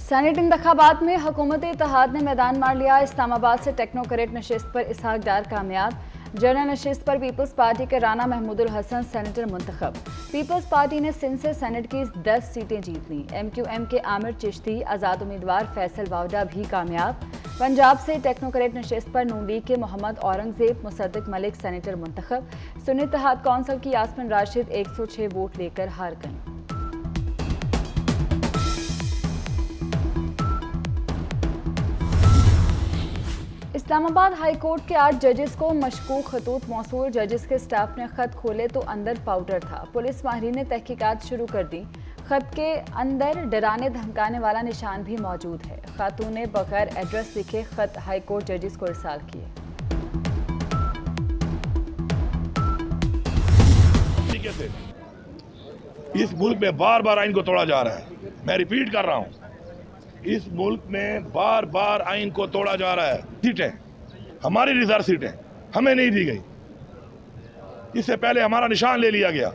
Senate इंतखाबात में हुकूमत इत्तेहाद ने मैदान मार लिया। इस्लामाबाद से टेक्नोक्रेट नशिस्त पर इसहाक डार कामयाब। जनरल नशिस्त पर पीपल्स पार्टी के राना महमूदुल हसन सेनेटर मुंतखब। पीपल्स पार्टी ने सिंध से सेनेट की 10 सीटें जीत लीं। MQM के आमिर चिश्ती, आज़ाद उम्मीदवार फैसल वावडा भी कामयाब। पंजाब से टेक्नोक्रेट नशिस्त पर नून लीग के मोहम्मद औरंगजेब मुसद्दिक मलिक सेनेटर मुंतखब। सुन्नी इत्तेहाद कौंसिल की यास्मिन राशिद 106 वोट लेकर हार गईं। इस्लामाबाद हाई कोर्ट के 8 जजेस को मशकूक खतूत मौसूल। जजेस के स्टाफ ने खत खोले तो अंदर पाउडर था। पुलिस माहिरीन ने तहकीकात शुरू कर दी। खत के अंदर डराने धमकाने वाला निशान भी मौजूद है। खातून ने बगैर एड्रेस लिखे खत हाई कोर्ट जजेस को इरसाल किए। इस मुल्क में बार बार आइन को तोड़ा जा रहा है। मैं रिपीट कर रहा हूँ, इस मुल्क में बार बार आइन को तोड़ा जा रहा है। सीटें हमारी रिजर्व सीटें हमें नहीं दी गई, इससे पहले हमारा निशान ले लिया गया।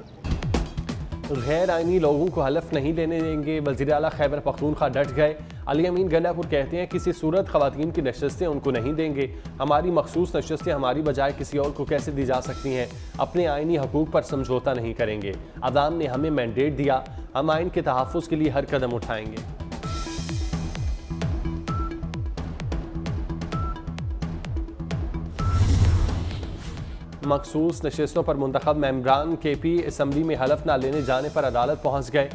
गैर आइनी लोगों को हलफ नहीं लेने देंगे, वज़ीर आला खैबर पख्तूनख्वा डट गए। अली अमीन गंडापुर कहते हैं किसी सूरत ख़वातीन की नशस्तें उनको नहीं देंगे। हमारी मखसूस नशस्तें हमारी बजाय किसी और को कैसे दी जा सकती हैं। अपने आइनी हकूक़ पर समझौता नहीं करेंगे। अवाम ने हमें मैंडेट दिया, हम आइन के तहफ़्फ़ुज़ के लिए हर कदम उठाएंगे। मखसूस नशस्तों पर मुंतखब मेंबरान KP असम्बली में हलफ न लेने जाने पर अदालत पहुँच गए।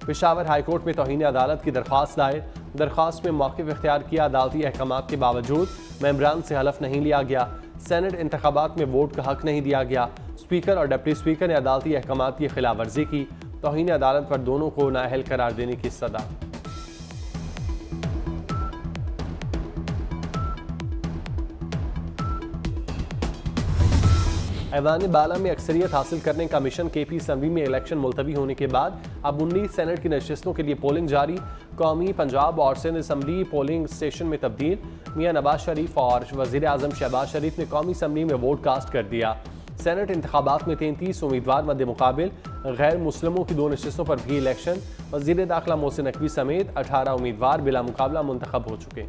पेशावर हाईकोर्ट में तौहीन अदालत की दरख्वास्त दायर। दरख्वास्त में मौक़िफ़ इख्तियार किया। अदालती अहकामात के बावजूद मेंबरान से हलफ नहीं लिया गया। सेनेट इंतखाबात में वोट का हक नहीं दिया गया। स्पीकर और डिप्टी स्पीकर ने अदालती अहकामात की खिलाफ वर्जी की। तौहीन अदालत पर दोनों को नाअहल करार देने की सदा। ऐवान बाला में अक्सरियत हासिल करने का मिशन KP असम्बली में इलेक्शन मुलतवी होने के बाद अब 19 सेनेट की नशस्तों के लिए पोलिंग जारी। कौमी, पंजाब और सिंध असम्बली पोलिंग स्टेशन में तब्दील। मियाँ नवाज शरीफ और वज़ीर आज़म शहबाज शरीफ ने कौमी असम्बली में वोट कास्ट कर दिया। सेनेट इंतखाबात में 33 उम्मीदवार मद्दे मुकाबिल। गैर मुस्लिमों की 2 नशस्तों पर भी इलेक्शन। वज़ीर दाखिला मोहसिन नकवी समेत 18 उम्मीदवार बिला मुकाबला मुंतखब हो चुके।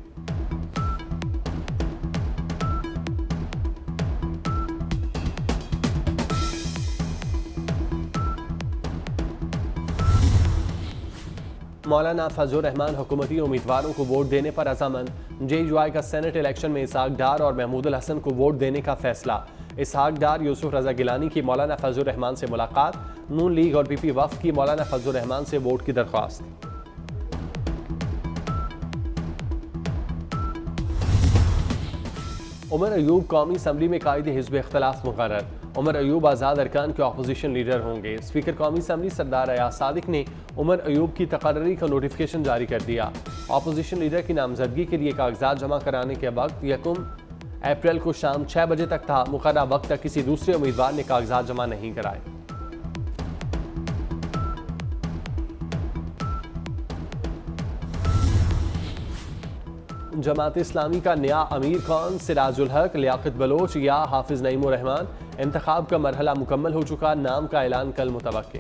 मौलाना फजलुर रहमान हुकूमती उम्मीदवारों को वोट देने पर रजामंद। JUI का सेनेट इलेक्शन में इसहाक डार और महमूदुल हसन को वोट देने का फैसला। इसहाक डार, यूसुफ रजा गिलानी की मौलाना फजलुर रहमान से मुलाकात। नून लीग और PP वफ़ की मौलाना फजलुर रहमान से वोट की दरख्वास्त। उमर अयूब कौमी असम्बली में कायदे हिज़्ब इख्तिलाफ मुकर्रर। उमर अयूब आज़ाद अरकान के अपोजिशन लीडर होंगे। स्पीकर कौमी असम्बली सरदार अयाज सादिक ने उमर अयूब की तकर्री का नोटिफिकेशन जारी कर दिया। अपोजिशन लीडर की नामजदगी के लिए कागजात जमा कराने के वक्त 1 अप्रैल को शाम 6 बजे तक था। मुकर्ररा वक्त तक किसी दूसरे उम्मीदवार ने कागजात जमा नहीं कराए। जमात इस्लामी का नया अमीर कौन? सिराजुल हक, लियाकत बलोच या हाफिज नईमुर रहमान? इंतखाब का मरहला मुकम्मल हो चुका, नाम का ऐलान कल मुतवक्के।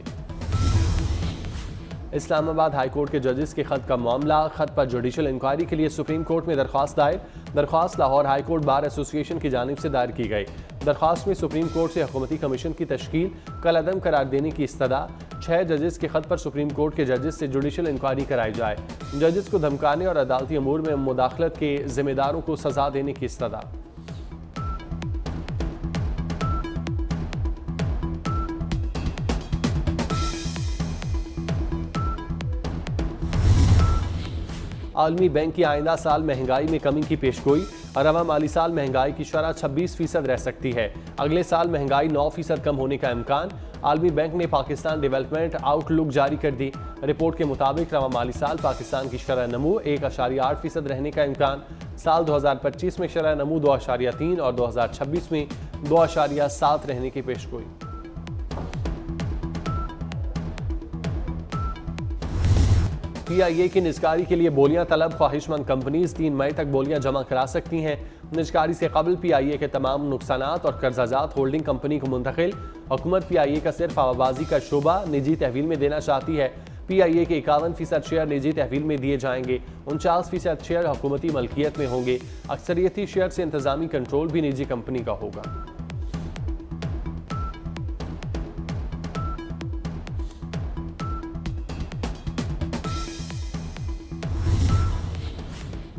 इस्लामाबाद हाई कोर्ट के जजेस के खत का मामला। खत पर जुडिशल इंक्वायरी के लिए सुप्रीम कोर्ट में दरख्वास्त दायर। दरख्वास्त Lahore high court bar association की जानिब से दायर की गई। दरख्वास्त में सुप्रीम कोर्ट से हुकूमती कमीशन की तश्कील कल अदम करार देने की इस्तदा। 6 जजेस के खत पर सुप्रीम कोर्ट के जजेस से जुडिशल इंक्वायरी कराई जाए। जजेस को धमकाने और अदालती अमूर में मुदाखलत के जिम्मेदारों को सजा देने की इस्तदा। आलमी बैंक की आइंदा साल महंगाई में कमी की पेशगोई। रवा माली साल महंगाई की शरह 26% रह सकती है। अगले साल महंगाई 9% कम होने का इम्कान। आलमी बैंक ने पाकिस्तान डेवलपमेंट आउटलुक जारी कर दी। रिपोर्ट के मुताबिक रवा माली साल पाकिस्तान की शरह नमू 1.8% रहने का इम्कान। साल 2025 में शरह नमू 2.3 और 2026 में 2.7 रहने की पेशगोई। PIA की निजकारी के लिए बोलियां तलब। ख्वाहिशमंद कंपनीज 3 मई तक बोलियां जमा करा सकती हैं। निजकारी से कबल PIA के तमाम नुकसानात और कर्जाजात होल्डिंग कंपनी को मुंतकिल। हुकूमत PIA का सिर्फ हवाबाजी का शोबा निजी तहवील में देना चाहती है। PIA के 51% शेयर निजी तहवील में दिए जाएंगे, 49% शेयर हुकूमती मलकियत में होंगे। अक्सरियती शेयर से इंतजामी कंट्रोल भी निजी कंपनी का होगा।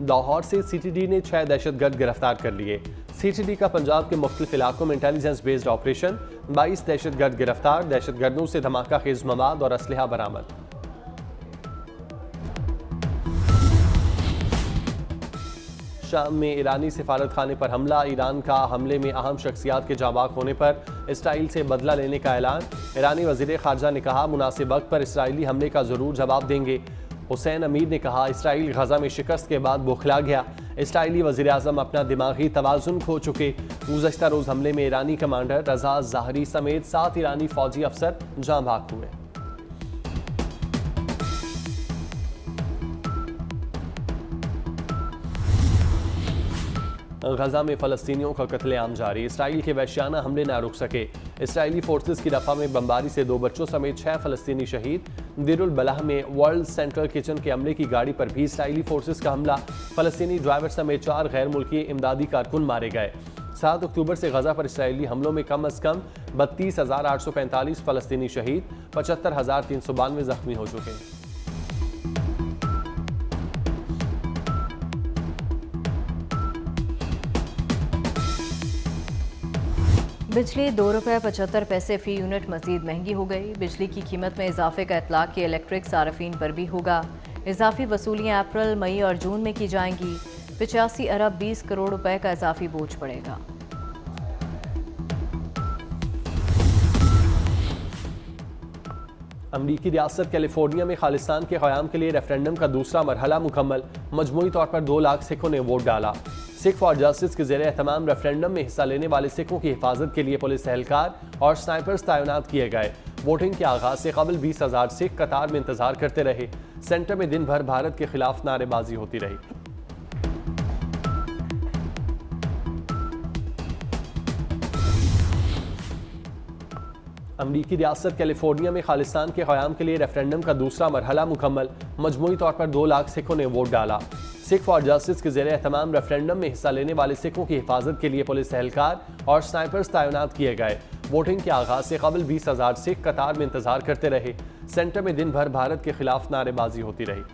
लाहौर से CTD ने 6 दहशतगर्द गिरफ्तार कर लिए। CTD का पंजाब के मुख्तलिफ इलाकों में इंटेलिजेंस बेस्ड ऑपरेशन, 22 दहशतगर्द गिरफ्तार, दहशतगर्दों से धमाका खेज मवाद और असलहा बरामद। शाम में ईरानी सिफारत खाने पर हमला, ईरान का हमले में अहम शख्सियात के जाबाक होने पर इसराइल से बदला लेने का ऐलान। ईरानी वज़ीर ख़ारजा ने कहा, मुनासिब वक्त पर इसराइली हमले का ज़रूर जवाब देंगे। हुसैन अमीर ने कहा, इसराइल गजा में शिकस्त के बाद बौखला गया। इसराइली वज़ीर आज़म अपना दिमागी तवाज़ुन खो चुके। गुज़श्ता रोज़ हमले में ईरानी कमांडर रज़ा ज़ाहरी समेत 7 ईरानी फ़ौजी अफसर जाँ भाग हुए। गजा में फ़लस्तीनियों का कत्लेआम जारी, इसराइल के वहशियाना हमले न रुक सके। इसराइली फोर्सेस की रफ़ा में बमबारी से 2 बच्चों समेत 6 फ़लस्तीनी शहीद। दिरुल बलाह में वर्ल्ड सेंट्रल किचन के अमले की गाड़ी पर भी इसराइली फोर्सेस का हमला, फ़लस्तीनी ड्राइवर समेत 4 गैर मुल्की इमदादी कारकुन मारे गए। 7 अक्टूबर से गजा पर इसराइली हमलों में कम अज़ कम 32,845 फ़लस्तीनी शहीद, 75,392 जख्मी हो चुके हैं। बिजली 2 रुपये 75 पैसे फ़ी यूनिट मज़ीद महंगी हो गई। बिजली की कीमत में इजाफे का इतलाक़ की इलेक्ट्रिक सार्फिन पर भी होगा। इजाफी वसूलियाँ अप्रैल, मई और जून में की जाएंगी। 85 अरब 20 करोड़ रुपए का इजाफी बोझ पड़ेगा। अमरीकी रियासत कैलिफोर्निया में खालिस्तान के क़याम के लिए रेफरेंडम का दूसरा मरहला मुकम्मल, मजमूई तौर पर 2 लाख सिखों ने वोट डाला। सिख फॉर जस्टिस के ज़ेरे एहतमाम रेफरेंडम में हिस्सा लेने वाले सिखों की हिफाजत के लिए पुलिस एहलकार और स्नाइपर्स तैनात किए गए। वोटिंग के आगाज से कबल 20,000 सिख कतार में इंतजार करते रहे। सेंटर में दिन भर भारत के खिलाफ नारेबाजी होती रही। अमरीकी रियासत कैलिफोर्निया में खालिस्तान के क़याम के लिए रेफरेंडम का दूसरा मरहला मुकम्मल, मजमूई तौर पर 2 लाख सिखों ने वोट डाला। सिख फॉर जस्टिस के ज़ेरे एहतमाम रेफरेंडम में हिस्सा लेने वाले सिखों की हिफाजत के लिए पुलिस एहलकार और स्नाइपर्स तैनात किए गए। वोटिंग के आगाज से कबल 20,000 सिख कतार में इंतजार करते रहे। सेंटर में दिन भर भारत के खिलाफ नारेबाजी होती रही।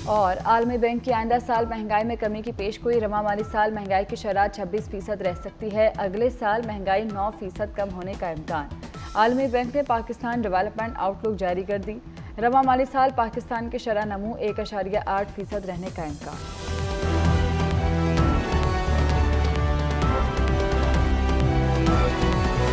और आलमी बैंक की आइंदा साल महंगाई में कमी की पेशगोई, रवा माली साल महंगाई की शरह 26% रह सकती है। अगले साल महंगाई 9% कम होने का इम्कान। आलमी बैंक ने पाकिस्तान डेवलपमेंट आउटलुक जारी कर दी। रवा माली साल पाकिस्तान की शरह नमू 1.8% रहने का इम्कान।